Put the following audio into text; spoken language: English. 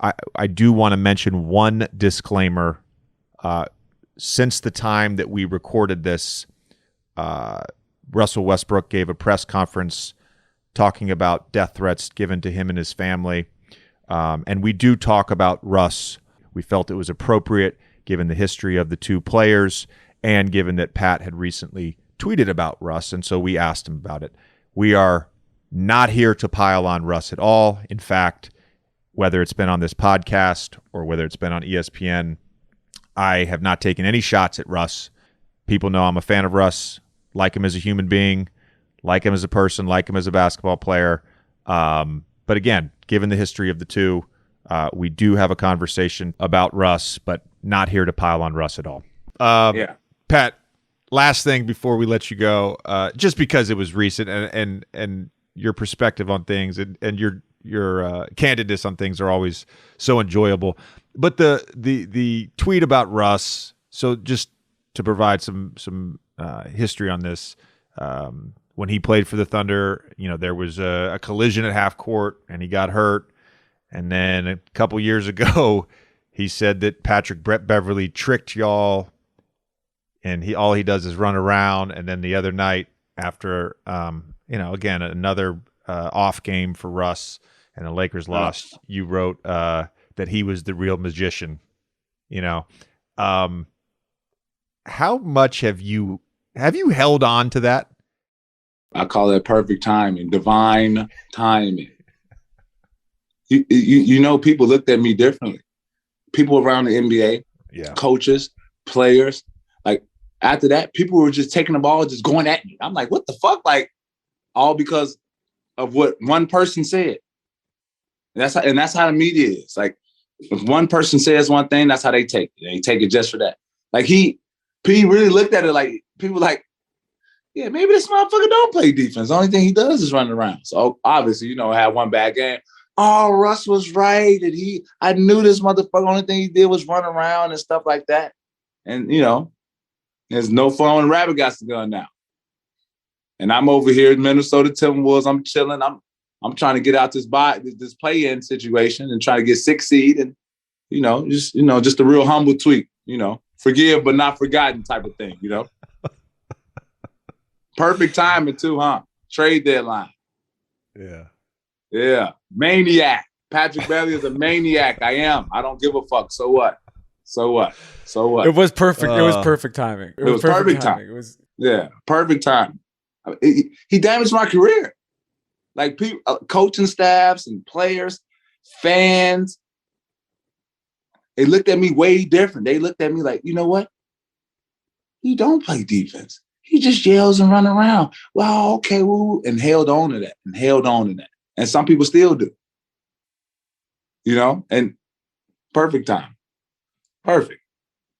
I do want to mention one disclaimer. Since the time that we recorded this, Russell Westbrook gave a press conference talking about death threats given to him and his family. And we do talk about Russ. We felt it was appropriate given the history of the two players and given that Pat had recently tweeted about Russ. And so we asked him about it. We are not here to pile on Russ at all. In fact, whether it's been on this podcast or whether it's been on ESPN, I have not taken any shots at Russ. People know I'm a fan of Russ, like him as a human being, like him as a person, like him as a basketball player. But again, given the history of the two, we do have a conversation about Russ, but not here to pile on Russ at all. Pat, last thing before we let you go, just because it was recent and your perspective on things and your candidness on things are always so enjoyable. But the tweet about Russ, so just to provide some history on this, when he played for the Thunder, there was a collision at half court and he got hurt. And then a couple years ago, he said that Patrick Beverley tricked y'all and all he does is run around. And then the other night after, again, another off game for Russ and the Lakers lost, you wrote that he was the real magician. How much have you held on to that? I call it perfect timing, divine timing. People looked at me differently. People around the NBA, coaches, players, like after that, people were just taking the ball, just going at me. I'm like, what the fuck? Like, all because of what one person said. And that's how the media is. Like, if one person says one thing, that's how they take it. They take it just for that. Like P really looked at it like people like, yeah, maybe this motherfucker don't play defense. The only thing he does is run around. So obviously, had one bad game. Oh, Russ was right. And I knew this motherfucker. Only thing he did was run around and stuff like that. And, there's no fun when the rabbit got the gun now. And I'm over here in Minnesota Timberwolves. I'm chilling. I'm trying to get out this play-in situation and try to get 6th seed and, just a real humble tweet, forgive but not forgotten type of thing, Perfect timing too, huh? Trade deadline. Yeah. Maniac. Patrick Beverley is a maniac. I am. I don't give a fuck. So what? It was perfect. It was perfect timing. It was perfect timing. It was perfect timing. He damaged my career. Like people, coaching staffs and players, fans, they looked at me way different. They looked at me like, you know what? He don't play defense. He just yells and run around. Well, okay, woo, and held on to that. And some people still do. And perfect time. Perfect.